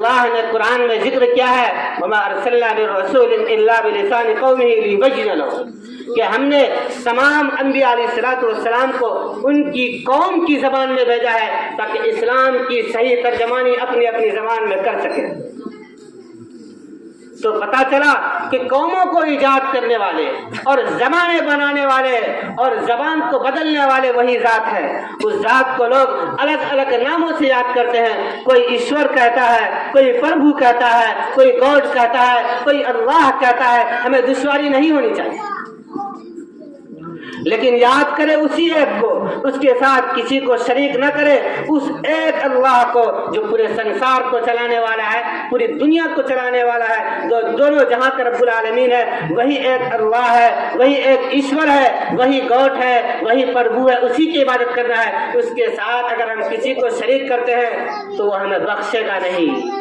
اللہ نے قرآن میں ذکر کیا ہے وما ارسلنا من رسول الا بلسان قومه ليبين لهم، کہ ہم نے تمام انبیاء علیہ السلام کو ان کی قوم کی زبان میں بھیجا ہے تاکہ اسلام کی صحیح ترجمانی اپنی اپنی زبان میں کر سکیں۔ تو پتہ چلا کہ قوموں کو ایجاد کرنے والے اور زمانے بنانے والے اور زبان کو بدلنے والے وہی ذات ہے۔ اس ذات کو لوگ الگ الگ ناموں سے یاد کرتے ہیں، کوئی ایشور کہتا ہے، کوئی پربھو کہتا ہے، کوئی گاڈ کہتا ہے، کوئی اللہ کہتا ہے۔ ہمیں دشواری نہیں ہونی چاہیے، لیکن یاد کرے اسی ایک کو، اس کے ساتھ کسی کو شریک نہ کرے، اس ایک اللہ کو جو پورے سنسار کو چلانے والا ہے، پوری دنیا کو چلانے والا ہے، جو دونوں جہاں کا رب العالمین ہے۔ وہی ایک اللہ ہے، وہی ایک ایشور ہے، وہی گاڈ ہے، وہی پربھو ہے، اسی کی عبادت کرنا ہے۔ اس کے ساتھ اگر ہم کسی کو شریک کرتے ہیں تو وہ ہمیں بخشے گا نہیں۔